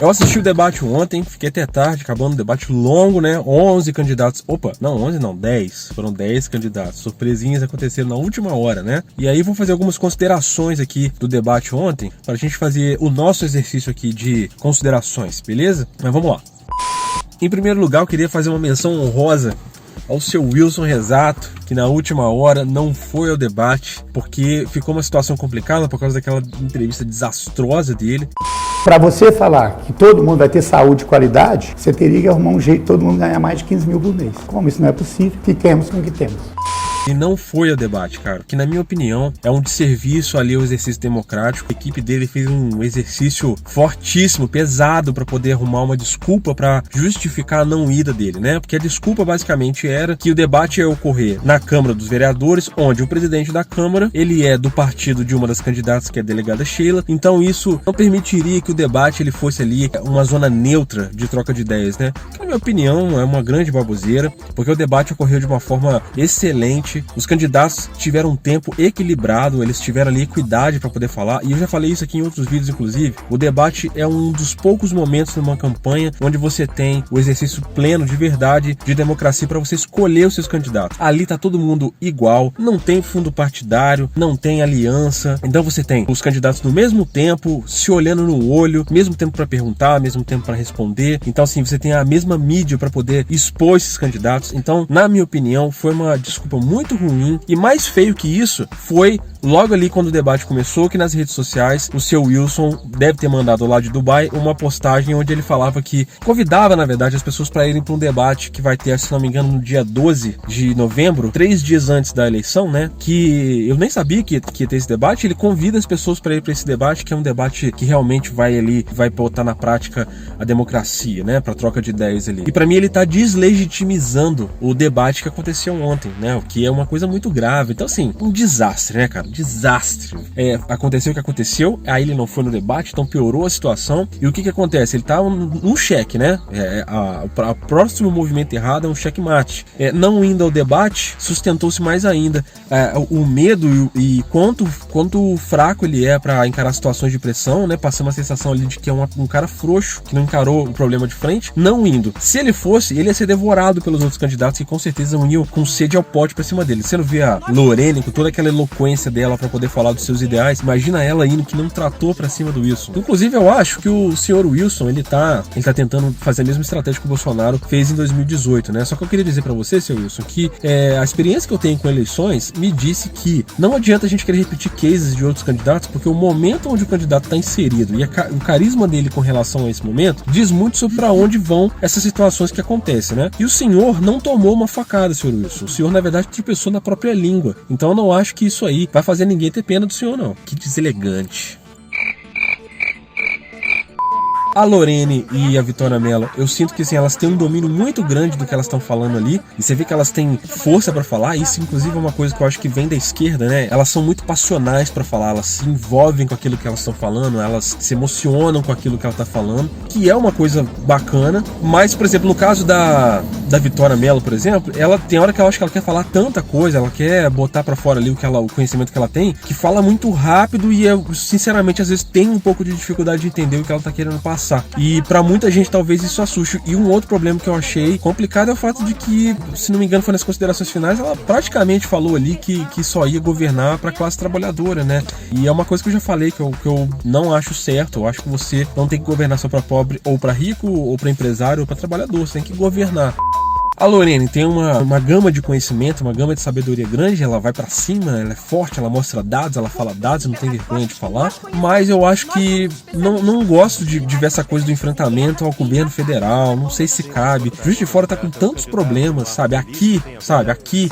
Eu assisti o debate ontem, fiquei até tarde, acabando um debate longo, né? 11 candidatos. Opa, não, 11 não, 10. Foram 10 candidatos. Surpresinhas aconteceram na última hora, né? E aí vou fazer algumas considerações aqui do debate ontem, para a gente fazer o nosso exercício aqui de considerações, beleza? Mas vamos lá. Em primeiro lugar, eu queria fazer uma menção honrosa ao seu Wilson Rezato, que na última hora não foi ao debate, porque ficou uma situação complicada por causa daquela entrevista desastrosa dele. Para você falar que todo mundo vai ter saúde e qualidade, você teria que arrumar um jeito de todo mundo ganhar mais de 15 mil por mês. Como isso não é possível, fiquemos com o que temos. E não foi ao debate, cara, que na minha opinião é um desserviço ali ao exercício democrático. A equipe dele fez um exercício fortíssimo, pesado, para poder arrumar uma desculpa para justificar a não ida dele, né? Porque a desculpa basicamente era que o debate ia ocorrer na Câmara dos Vereadores, onde o presidente da Câmara, ele é do partido de uma das candidatas, que é a delegada Sheila, então isso não permitiria que o debate ele fosse ali uma zona neutra de troca de ideias, né? Que na minha opinião é uma grande baboseira, porque o debate ocorreu de uma forma excelente. Os candidatos tiveram um tempo equilibrado, eles tiveram ali equidade para poder falar, e eu já falei isso aqui em outros vídeos, inclusive. O debate é um dos poucos momentos numa campanha onde você tem o exercício pleno de verdade de democracia para você escolher os seus candidatos. Ali tá todo mundo igual, não tem fundo partidário, não tem aliança, então você tem os candidatos no mesmo tempo, se olhando no olho, mesmo tempo para perguntar, mesmo tempo para responder. Então assim, você tem a mesma mídia para poder expor esses candidatos. Então, na minha opinião, foi uma desculpa muito ruim, e mais feio que isso foi logo ali quando o debate começou, que nas redes sociais o seu Wilson deve ter mandado lá de Dubai uma postagem onde ele falava que convidava, na verdade, as pessoas para irem para um debate que vai ter, se não me engano, no dia 12 de novembro, 3 dias antes da eleição, né? Que eu nem sabia que ia ter esse debate. Ele convida as pessoas para ir para esse debate, que é um debate que realmente vai botar na prática a democracia, né? Para troca de ideias ali. E para mim ele tá deslegitimizando o debate que aconteceu ontem, né? O que é uma coisa muito grave. Então assim, um desastre, né, cara? Desastre. Aconteceu o que aconteceu, aí ele não foi no debate, então piorou a situação. E o que acontece? Ele tá num cheque, né? O próximo movimento errado é um checkmate. Não indo ao debate, sustentou-se mais ainda o medo e quanto fraco ele é para encarar situações de pressão, né? Passando a sensação ali de que é um cara frouxo, que não encarou o problema de frente, não indo. Se ele fosse, ele ia ser devorado pelos outros candidatos, que com certeza iam com sede ao pote pra cima dele. Você não vê a Lorene com toda aquela eloquência dela para poder falar dos seus ideais? Imagina ela indo, que não tratou pra cima do Wilson. Inclusive, eu acho que o senhor Wilson, ele tá tentando fazer a mesma estratégia que o Bolsonaro fez em 2018, né? Só que eu queria dizer pra você, senhor Wilson, que a experiência que eu tenho com eleições me disse que não adianta a gente querer repetir cases de outros candidatos, porque o momento onde o candidato tá inserido e o carisma dele com relação a esse momento diz muito sobre pra onde vão essas situações que acontecem, né? E o senhor não tomou uma facada, senhor Wilson. O senhor, na verdade, tropeçou na própria língua. Então eu não acho que isso aí vai fazer ninguém ter pena do senhor, não. Que deselegante. A Lorene e a Vitória Mello, eu sinto que assim, elas têm um domínio muito grande do que elas estão falando ali, e você vê que elas têm força pra falar. Isso inclusive é uma coisa que eu acho que vem da esquerda, né? Elas são muito passionais pra falar, elas se envolvem com aquilo que elas estão falando, elas se emocionam com aquilo que ela tá falando, que é uma coisa bacana. Mas, por exemplo, no caso da Vitória Mello, por exemplo, ela tem hora que eu acho que ela quer falar tanta coisa, ela quer botar pra fora ali o conhecimento que ela tem, que fala muito rápido, e eu, sinceramente, às vezes tenho um pouco de dificuldade de entender o que ela tá querendo passar. E pra muita gente talvez isso assuste. E um outro problema que eu achei complicado é o fato de que, se não me engano, foi nas considerações finais, ela praticamente falou ali que só ia governar pra classe trabalhadora, né? E é uma coisa que eu já falei que eu não acho certo. Eu acho que você não tem que governar só pra pobre, ou pra rico, ou pra empresário, ou pra trabalhador. Você tem que governar. A Lorene tem uma gama de conhecimento, uma gama de sabedoria grande, ela vai pra cima, ela é forte, ela mostra dados, ela fala dados, não tem vergonha de falar, mas eu acho que não gosto de ver essa coisa do enfrentamento ao governo federal, não sei se cabe. Juiz de Fora tá com tantos problemas, sabe, aqui,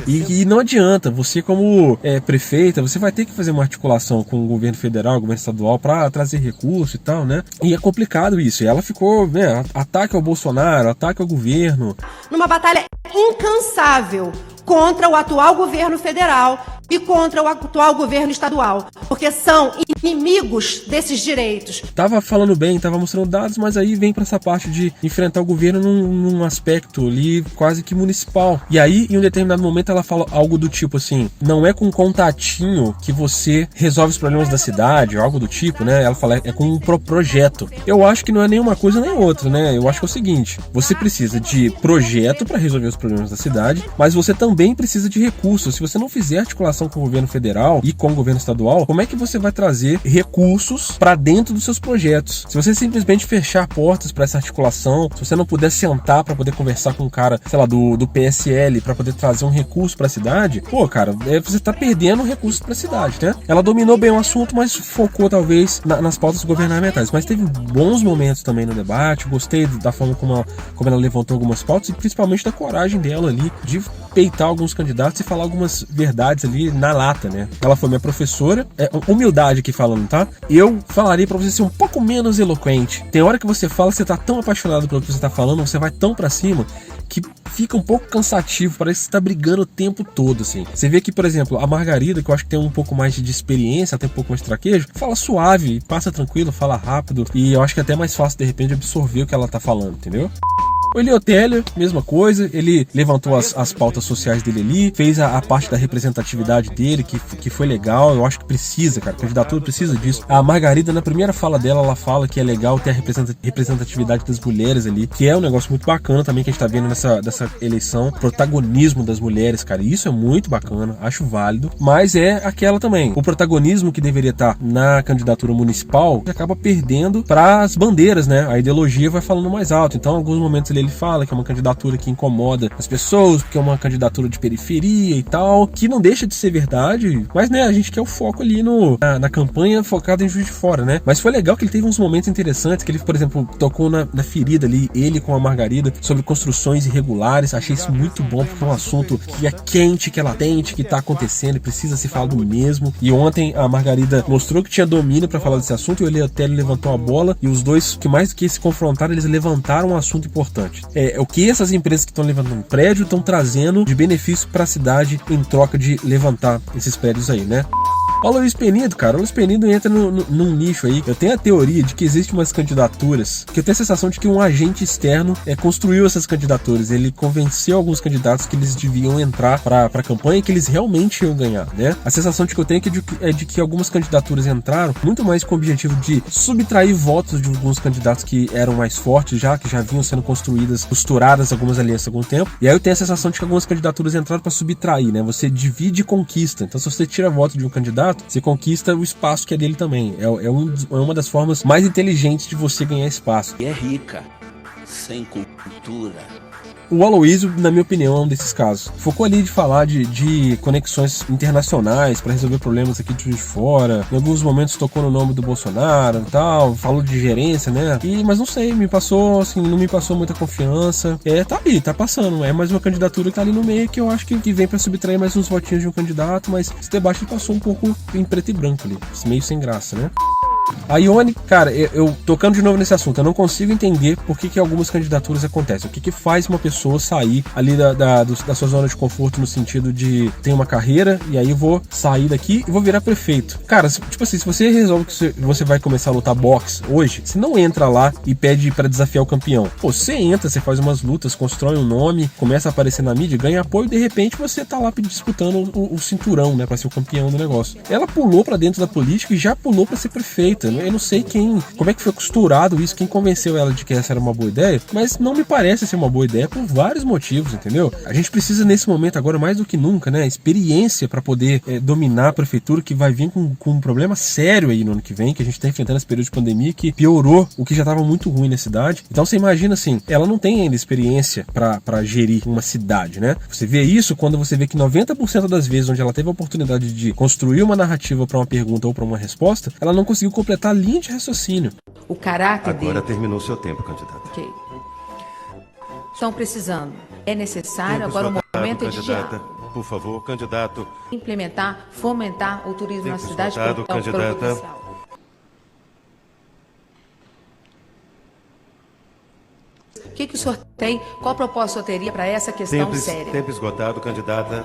e não adianta, você como prefeita, você vai ter que fazer uma articulação com o governo federal, o governo estadual, pra trazer recurso e tal, né, e é complicado isso, e ela ficou, né, ataque ao Bolsonaro, ataque ao governo. Numa batalha incansável contra o atual governo federal e contra o atual governo estadual, porque são inimigos desses direitos. Tava falando bem, tava mostrando dados, mas aí vem pra essa parte de enfrentar o governo num aspecto ali quase que municipal. E aí, em um determinado momento, ela fala algo do tipo assim, não é com um contatinho que você resolve os problemas da cidade, algo do tipo, né? Ela fala, é com um projeto. Eu acho que não é nenhuma coisa nem outra, né? Eu acho que é o seguinte, você precisa de projeto para resolver os problemas da cidade, mas você também precisa de recursos. Se você não fizer articulação com o governo federal e com o governo estadual, como é que você vai trazer recursos para dentro dos seus projetos? Se você simplesmente fechar portas para essa articulação, se você não puder sentar para poder conversar com um cara, sei lá, do PSL para poder trazer um recurso para a cidade, pô, cara, você tá perdendo recursos para a cidade, né? Ela dominou bem o assunto, mas focou talvez nas pautas governamentais, mas teve bons momentos também no debate. Gostei da forma como ela levantou algumas pautas e principalmente da coragem dela ali de peitar alguns candidatos e falar algumas verdades ali na lata, né? Ela foi minha professora, humildade aqui falando, tá? Eu falaria pra você ser um pouco menos eloquente. Tem hora que você fala, você tá tão apaixonado pelo que você tá falando, você vai tão pra cima que fica um pouco cansativo, parece que você tá brigando o tempo todo, assim. Você vê que, por exemplo, a Margarida, que eu acho que tem um pouco mais de experiência, tem um pouco mais de traquejo, fala suave, passa tranquilo, fala rápido, e eu acho que é até mais fácil, de repente, absorver o que ela tá falando, entendeu? O Eleutério, mesma coisa, ele levantou as pautas sociais dele ali, fez a parte da representatividade dele, que foi legal. Eu acho que precisa, cara, a candidatura precisa disso. A Margarida, na primeira fala dela, ela fala que é legal ter a representatividade das mulheres ali, que é um negócio muito bacana também que a gente tá vendo dessa eleição, protagonismo das mulheres, cara, isso é muito bacana, acho válido, mas é aquela também, o protagonismo que deveria estar na candidatura municipal, acaba perdendo para as bandeiras, né? A ideologia vai falando mais alto, então em alguns momentos ele fala que é uma candidatura que incomoda as pessoas, porque é uma candidatura de periferia e tal, que não deixa de ser verdade, mas né, a gente quer o foco ali na campanha focada em Juiz de Fora, né? Mas foi legal que ele teve uns momentos interessantes, que ele, por exemplo, tocou na ferida ali, ele com a Margarida, sobre construções irregulares. Achei isso muito bom, porque é um assunto que é quente, que é latente, que tá acontecendo e precisa ser falado mesmo. E ontem a Margarida mostrou que tinha domínio para falar desse assunto, e o Eleutério levantou a bola, e os dois, que mais do que se confrontaram, eles levantaram um assunto importante. É o que essas empresas que estão levantando prédio estão trazendo de benefício para a cidade em troca de levantar esses prédios aí, né? O Aloysio Penido, cara, o Aloysio Penido entra num nicho aí. Eu tenho a teoria de que existem umas candidaturas que eu tenho a sensação de que um agente externo construiu essas candidaturas. Ele convenceu alguns candidatos que eles deviam entrar pra campanha e que eles realmente iam ganhar, né? A sensação que eu tenho é de que algumas candidaturas entraram muito mais com o objetivo de subtrair votos de alguns candidatos que eram mais fortes já, que já vinham sendo construídas, costuradas algumas alianças há algum tempo. E aí eu tenho a sensação de que algumas candidaturas entraram pra subtrair, né? Você divide e conquista. Então se você tira voto de um candidato, você conquista o espaço que é dele também. É uma das formas mais inteligentes de você ganhar espaço. E é rica, sem cultura. O Aloysio, na minha opinião, é um desses casos. Focou ali de falar de conexões internacionais para resolver problemas aqui de Juiz de Fora. Em alguns momentos tocou no nome do Bolsonaro e tal. Falou de gerência, né? Mas não sei, não me passou muita confiança. Tá ali, tá passando. É mais uma candidatura que tá ali no meio, que eu acho que vem para subtrair mais uns votinhos de um candidato, mas esse debate passou um pouco em preto e branco ali. Meio sem graça, né? A Ione, cara, eu tocando de novo nesse assunto, eu não consigo entender por que algumas candidaturas acontecem. O que faz uma pessoa sair ali da sua zona de conforto, no sentido de ter uma carreira e aí eu vou sair daqui e vou virar prefeito. Cara, tipo assim, se você resolve que você vai começar a lutar boxe hoje, você não entra lá e pede pra desafiar o campeão. Pô, você entra, você faz umas lutas, constrói um nome, começa a aparecer na mídia, ganha apoio e de repente você tá lá disputando o cinturão, né, pra ser o campeão do negócio. Ela pulou pra dentro da política e já pulou pra ser prefeita. Eu não sei como é que foi costurado isso, quem convenceu ela de que essa era uma boa ideia, mas não me parece ser uma boa ideia por vários motivos, entendeu? A gente precisa nesse momento agora, mais do que nunca, né, experiência para poder dominar a prefeitura, que vai vir com um problema sério aí no ano que vem, que a gente tá enfrentando esse período de pandemia, que piorou o que já tava muito ruim na cidade. Então você imagina assim, ela não tem ainda experiência para gerir uma cidade, né? Você vê isso quando você vê que 90% das vezes onde ela teve a oportunidade de construir uma narrativa para uma pergunta ou para uma resposta, ela não conseguiu completar a linha de raciocínio. O caráter dele... Agora terminou seu tempo, candidata. Ok. Estão precisando. É necessário Tempo agora esgotado, o momento de candidata. Por favor, candidato. implementar, fomentar o turismo na Tempo cidade esgotado, pelo candidata. potencial. O que o senhor tem? Qual propósito o senhor teria para essa questão séria? Tempo esgotado, candidata.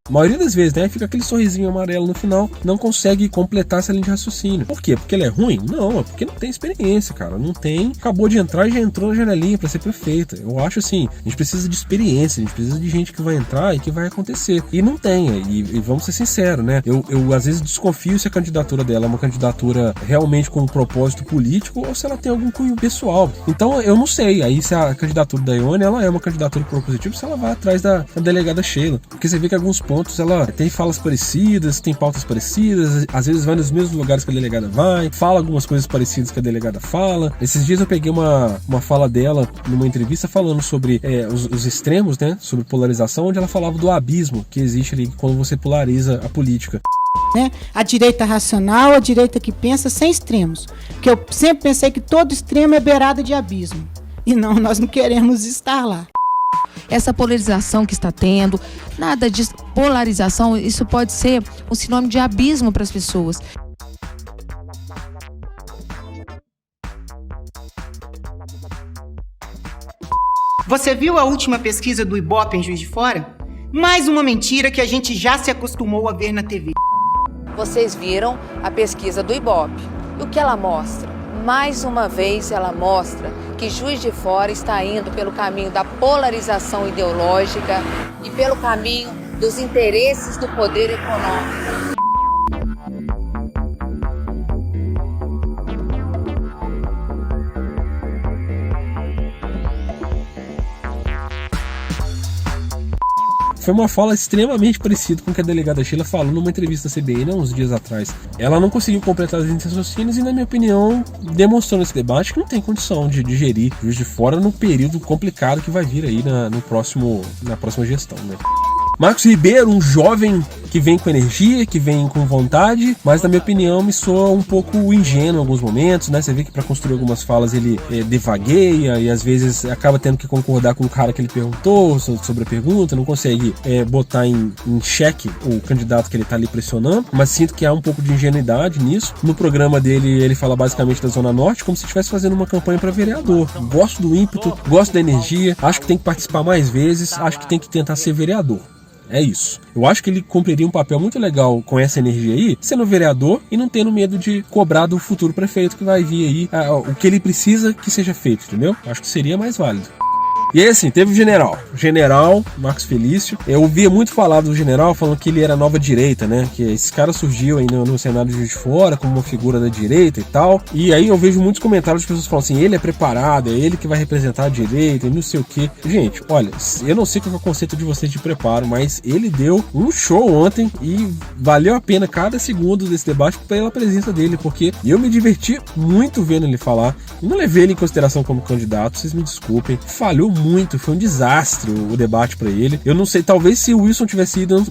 A maioria das vezes, né? Fica aquele sorrisinho amarelo no final, não consegue completar essa linha de raciocínio. Por quê? Porque ele é ruim? Não, é porque não tem experiência, cara. Não tem. Acabou de entrar e já entrou na janelinha pra ser prefeita. Eu acho assim, a gente precisa de experiência, a gente precisa de gente que vai entrar e que vai acontecer. E não tem, e vamos ser sinceros, né? Eu às vezes desconfio se a candidatura dela é uma candidatura realmente com um propósito político ou se ela tem algum cunho pessoal. Então eu não sei, aí se a candidatura da Ione, ela é uma candidatura propositiva, se ela vai atrás da delegada Sheila. Porque você vê que em alguns pontos ela tem falas parecidas, tem pautas parecidas, às vezes vai nos mesmos lugares que a delegada vai, fala algumas coisas parecidas que a delegada fala. Esses dias eu peguei uma fala dela numa entrevista falando sobre os extremos, né? Sobre polarização, onde ela falava do abismo que existe ali quando você polariza a política. A direita racional, a direita que pensa sem extremos. Porque eu sempre pensei que todo extremo é beirada de abismo. E não, nós não queremos estar lá. Essa polarização que está tendo, nada de polarização, isso pode ser um sinônimo de abismo para as pessoas. Você viu a última pesquisa do Ibope em Juiz de Fora? Mais uma mentira que a gente já se acostumou a ver na TV. Vocês viram a pesquisa do Ibope. O que ela mostra? Mais uma vez ela mostra que Juiz de Fora está indo pelo caminho da polarização ideológica e pelo caminho dos interesses do poder econômico. Foi uma fala extremamente parecida com o que a delegada Sheila falou numa entrevista da CBN há uns dias atrás. Ela não conseguiu completar as linhas de raciocínios e, na minha opinião, demonstrou nesse debate que não tem condição de digerir Juiz de Fora no período complicado que vai vir aí na próxima gestão, né? Marcos Ribeiro, um jovem que vem com energia, que vem com vontade, mas na minha opinião me soa um pouco ingênuo em alguns momentos, né? Você vê que para construir algumas falas ele devagueia e às vezes acaba tendo que concordar com o cara que ele perguntou sobre a pergunta, não consegue botar em xeque o candidato que ele tá ali pressionando, mas sinto que há um pouco de ingenuidade nisso. No programa dele ele fala basicamente da Zona Norte como se estivesse fazendo uma campanha para vereador. Gosto do ímpeto, gosto da energia, acho que tem que participar mais vezes, acho que tem que tentar ser vereador. É isso. Eu acho que ele cumpriria um papel muito legal com essa energia aí, sendo vereador e não tendo medo de cobrar do futuro prefeito que vai vir aí o que ele precisa que seja feito, entendeu? Acho que seria mais válido. E aí, assim, teve o general Marcos Felício. Eu ouvia muito falar do general falando que ele era nova direita, né? Que esse cara surgiu aí no Senado de Juiz de Fora como uma figura da direita e tal. E aí eu vejo muitos comentários de pessoas falando assim, ele é preparado, é ele que vai representar a direita e não sei o quê. Gente, olha, eu não sei qual é o conceito de vocês de preparo, mas ele deu um show ontem e valeu a pena cada segundo desse debate pela presença dele, porque eu me diverti muito vendo ele falar. Não levei ele em consideração como candidato, vocês me desculpem. Falhou muito, foi um desastre o debate pra ele. Eu não sei, talvez se o Wilson tivesse ido,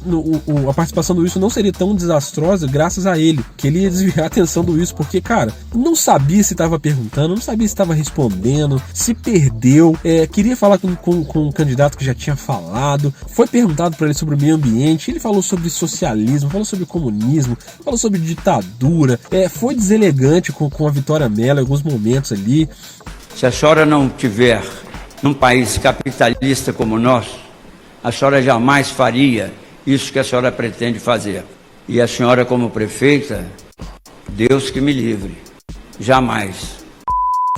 a participação do Wilson não seria tão desastrosa graças a ele, que ele ia desviar a atenção do Wilson, porque, cara, não sabia se tava perguntando, não sabia se tava respondendo, se perdeu, queria falar com um candidato que já tinha falado, foi perguntado pra ele sobre o meio ambiente, ele falou sobre socialismo, falou sobre comunismo, falou sobre ditadura, foi deselegante com a Vitória Mello em alguns momentos ali. Se a senhora não tiver num país capitalista como o nosso, a senhora jamais faria isso que a senhora pretende fazer. E a senhora, como prefeita, Deus que me livre, jamais.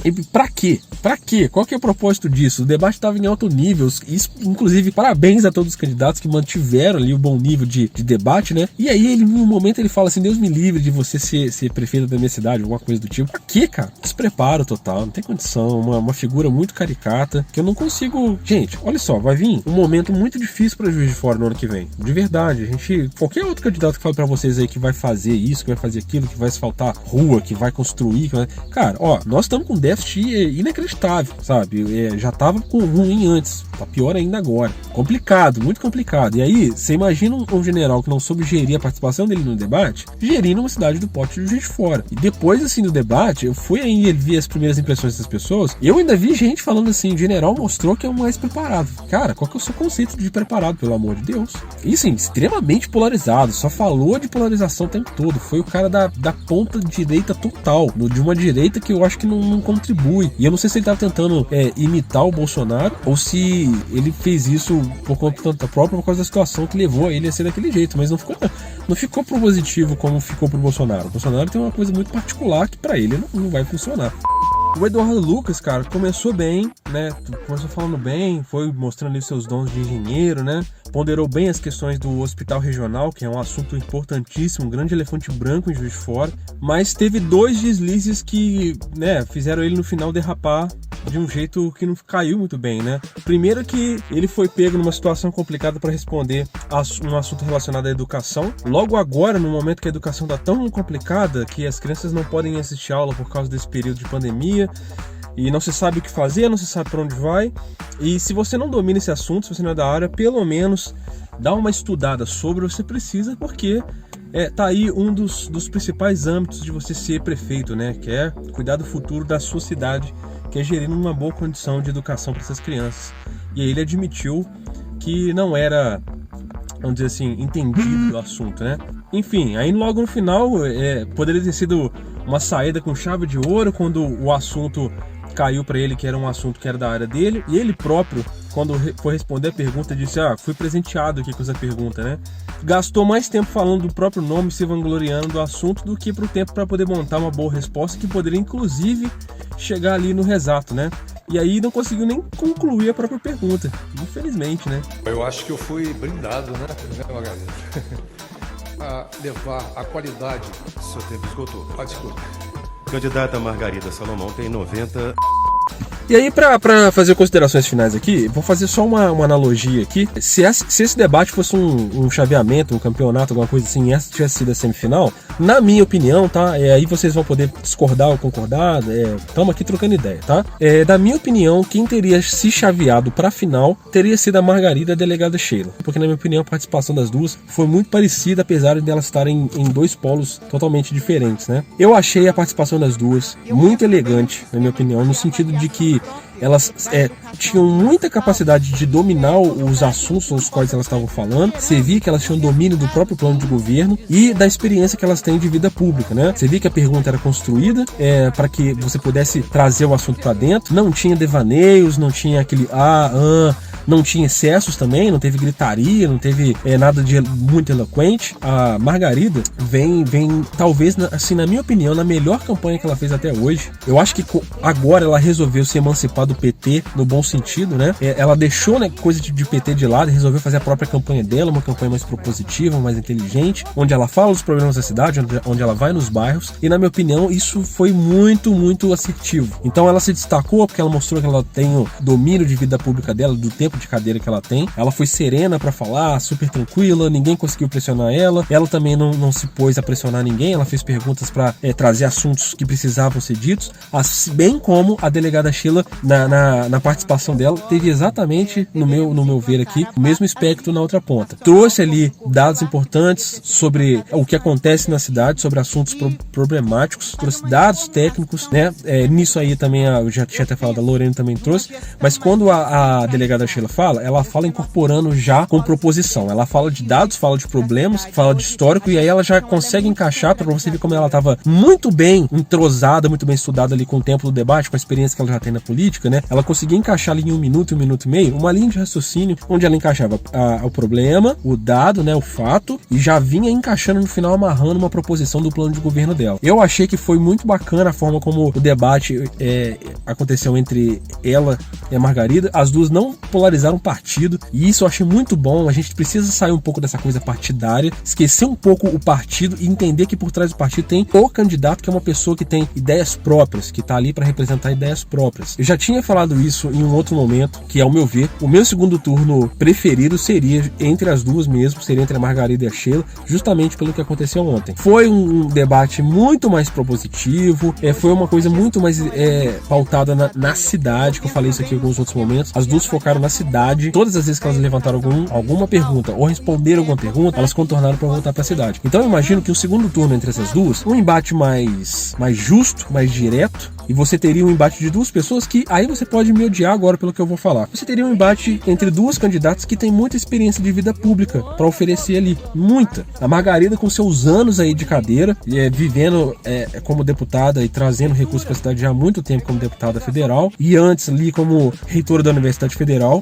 E pra quê? Pra quê? Qual que é o propósito disso? O debate estava em alto nível, isso, inclusive, parabéns a todos os candidatos que mantiveram ali o bom nível de debate, né? E aí, no momento, ele fala assim, Deus me livre de você ser prefeito da minha cidade, alguma coisa do tipo. Pra quê, cara? Despreparo total, não tem condição, uma figura muito caricata, que eu não consigo... Gente, olha só, vai vir um momento muito difícil pra Juiz de Fora no ano que vem. De verdade, qualquer outro candidato que fale pra vocês aí que vai fazer isso, que vai fazer aquilo, que vai asfaltar rua, que vai construir, cara, ó, nós estamos com déficit inacreditável, sabe? Já tava com ruim antes, tá pior ainda agora. Complicado, muito complicado. E aí, você imagina um general que não soube gerir a participação dele no debate, gerindo uma cidade do porte de Juiz de Fora. E depois, assim, do debate, eu fui aí e vi as primeiras impressões dessas pessoas, e eu ainda vi gente falando assim, o general mostrou que é o mais preparado. Cara, qual que é o seu conceito de preparado, pelo amor de Deus? E assim, extremamente polarizado, só falou de polarização o tempo todo. Foi o cara da ponta direita total, de uma direita que eu acho que não contribui. E eu não sei se ele estava tentando imitar o Bolsonaro ou se ele fez isso por conta própria, por causa da situação que levou ele a ser daquele jeito, mas não ficou propositivo como ficou pro Bolsonaro. O Bolsonaro tem uma coisa muito particular que para ele não vai funcionar. O Eduardo Lucas, cara, começou bem, né? Começou falando bem, foi mostrando ali seus dons de engenheiro, né? Ponderou bem as questões do hospital regional, que é um assunto importantíssimo, um grande elefante branco em Juiz de Fora, mas teve 2 deslizes que, né, fizeram ele no final derrapar de um jeito que não caiu muito bem, né? Primeiro que ele foi pego numa situação complicada para responder a um assunto relacionado à educação. Logo agora, no momento que a educação está tão complicada que as crianças não podem assistir aula por causa desse período de pandemia, e não se sabe o que fazer, não se sabe para onde vai. E se você não domina esse assunto, se você não é da área, pelo menos dá uma estudada sobre, você precisa, porque tá aí um dos principais âmbitos de você ser prefeito, né? Que é cuidar do futuro da sua cidade, que é gerir uma boa condição de educação para essas crianças. E aí ele admitiu que não era, vamos dizer assim, entendido do assunto, né? Enfim, aí logo no final poderia ter sido uma saída com chave de ouro quando o assunto caiu para ele, que era um assunto que era da área dele, e ele próprio, quando foi responder a pergunta, disse: fui presenteado aqui com essa pergunta, né? Gastou mais tempo falando do próprio nome, se vangloriando do assunto, do que pro tempo para poder montar uma boa resposta que poderia inclusive chegar ali no Rezato, né? E aí não conseguiu nem concluir a própria pergunta, infelizmente, né? Eu acho que eu fui brindado, né, Margarida? A levar a qualidade. Seu tempo esgotou. Desculpa. Candidata Margarida Salomão tem 90... E aí, para fazer considerações finais aqui, vou fazer só uma analogia aqui. Se esse debate fosse um chaveamento, um campeonato, alguma coisa assim, essa tivesse sido a semifinal, na minha opinião, tá? Aí vocês vão poder discordar ou concordar, estamos aqui trocando ideia, tá? Da minha opinião, quem teria se chaveado para a final teria sido a Margarida e a delegada Sheila. Porque, na minha opinião, a participação das duas foi muito parecida, apesar de elas estarem em 2 polos totalmente diferentes, né? Eu achei a participação das duas muito elegante, na minha opinião, no sentido de que elas tinham muita capacidade de dominar os assuntos sobre os quais elas estavam falando. Você via que elas tinham domínio do próprio plano de governo e da experiência que elas têm de vida pública, né? Você via que a pergunta era construída para que você pudesse trazer o assunto para dentro. Não tinha devaneios, não tinha aquele não tinha excessos também, não teve gritaria, não teve nada de muito eloquente. A Margarida vem talvez, assim, na minha opinião, na melhor campanha que ela fez até hoje. Eu acho que agora ela resolveu se emancipar do PT no bom sentido, né? Ela deixou, né, coisa de PT de lado e resolveu fazer a própria campanha dela, uma campanha mais propositiva, mais inteligente, onde ela fala dos problemas da cidade, onde ela vai nos bairros, e na minha opinião isso foi muito, muito assertivo. Então ela se destacou porque ela mostrou que ela tem o domínio de vida pública dela, do tempo de cadeira que ela tem. Ela foi serena para falar, super tranquila, ninguém conseguiu pressionar ela. Ela também não se pôs a pressionar ninguém, ela fez perguntas para trazer assuntos que precisavam ser ditos, bem como a delegada Sheila, na participação dela, teve exatamente, no meu ver aqui, o mesmo espectro na outra ponta. Trouxe ali dados importantes sobre o que acontece na cidade, sobre assuntos problemáticos, trouxe dados técnicos, né? Nisso aí também, eu já tinha até falado, a Lorena também trouxe, mas quando a delegada Sheila fala, ela fala incorporando já com proposição. Ela fala de dados, fala de problemas, fala de histórico, e aí ela já consegue encaixar, para você ver como ela estava muito bem entrosada, muito bem estudada ali com o tempo do debate, com a experiência que ela já tem na política, né? Ela conseguia encaixar ali em 1 minuto, 1 minuto e meio, uma linha de raciocínio onde ela encaixava o problema, o dado, né, o fato, e já vinha encaixando no final, amarrando uma proposição do plano de governo dela. Eu achei que foi muito bacana a forma como o debate aconteceu entre ela e a Margarida. As duas não polarizaram o partido, e isso eu achei muito bom. A gente precisa sair um pouco dessa coisa partidária, esquecer um pouco o partido e entender que por trás do partido tem o candidato, que é uma pessoa que tem ideias próprias, que está ali para representar ideias próprias. Eu já tinha falado isso em um outro momento, que ao meu ver, o meu segundo turno preferido seria entre as duas mesmo, seria entre a Margarida e a Sheila, justamente pelo que aconteceu ontem. Foi um debate muito mais propositivo, foi uma coisa muito mais pautada na cidade, que eu falei isso aqui em alguns outros momentos. As duas focaram na cidade, cidade. Todas as vezes que elas levantaram alguma pergunta ou responderam alguma pergunta, elas contornaram para voltar para a cidade. Então eu imagino que o segundo turno entre essas duas, um embate mais justo, mais direto, e você teria um embate de duas pessoas que, aí você pode me odiar agora pelo que eu vou falar. Você teria um embate entre duas candidatas que têm muita experiência de vida pública para oferecer ali. Muita. A Margarida, com seus anos aí de cadeira, vivendo como deputada e trazendo recursos para a cidade já há muito tempo como deputada federal, e antes ali como reitora da Universidade Federal,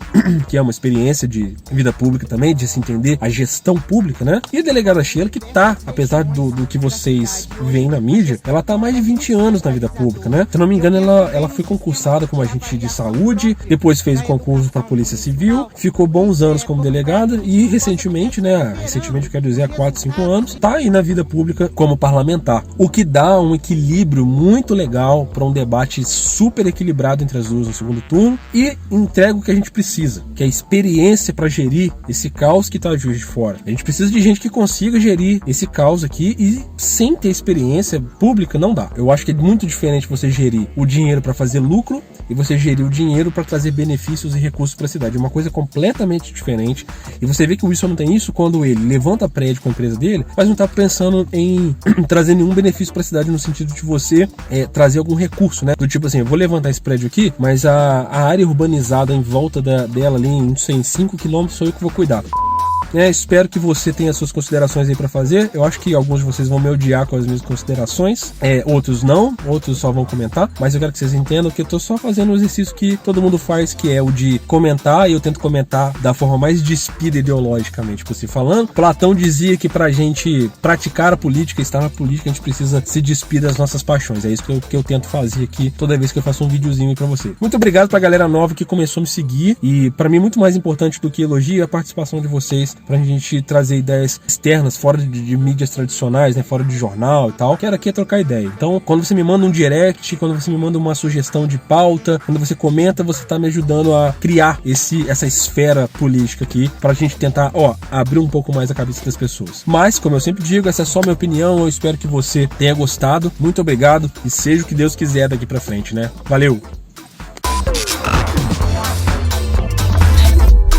que é uma experiência de vida pública também, de se entender a gestão pública, né? E a delegada Sheila, que tá, apesar do que vocês veem na mídia, ela tá há mais de 20 anos na vida pública, né? Se não me engano, ela foi concursada como agente de saúde, depois fez o concurso para a Polícia Civil, ficou bons anos como delegada e recentemente, né? Recentemente, eu quero dizer, há 4, 5 anos, tá aí na vida pública como parlamentar. O que dá um equilíbrio muito legal para um debate super equilibrado entre as duas no segundo turno e entrega o que a gente precisa, que é a experiência para gerir esse caos que tá a Juiz de Fora. A gente precisa de gente que consiga gerir esse caos aqui e sem ter experiência pública não dá. Eu acho que é muito diferente você gerir o dinheiro para fazer lucro e você gerir o dinheiro para trazer benefícios e recursos para a cidade. É uma coisa completamente diferente. E você vê que o Wilson não tem isso quando ele levanta prédio com a empresa dele, mas não está pensando em trazer nenhum benefício para a cidade no sentido de você trazer algum recurso, né? Do tipo assim, eu vou levantar esse prédio aqui, mas a área urbanizada em volta dela ali em 5 km sou eu que vou cuidar. Espero que você tenha suas considerações aí pra fazer. Eu acho que alguns de vocês vão me odiar com as minhas considerações, outros não, outros só vão comentar, mas eu quero que vocês entendam que eu tô só fazendo um exercício que todo mundo faz, que é o de comentar, e eu tento comentar da forma mais despida ideologicamente possível. Falando, Platão dizia que pra gente praticar a política, estar na política, a gente precisa se despir das nossas paixões. É isso que eu tento fazer aqui toda vez que eu faço um videozinho aí pra você. Muito obrigado pra galera nova que começou a me seguir, e pra mim muito mais importante do que elogio é a participação de vocês, pra gente trazer ideias externas, fora de mídias tradicionais, né, fora de jornal e tal. Quero aqui trocar ideia. Então, quando você me manda um direct, quando você me manda uma sugestão de pauta, quando você comenta, você tá me ajudando a criar essa esfera política aqui, pra gente tentar, abrir um pouco mais a cabeça das pessoas. Mas, como eu sempre digo, essa é só minha opinião, eu espero que você tenha gostado. Muito obrigado e seja o que Deus quiser daqui pra frente, né? Valeu!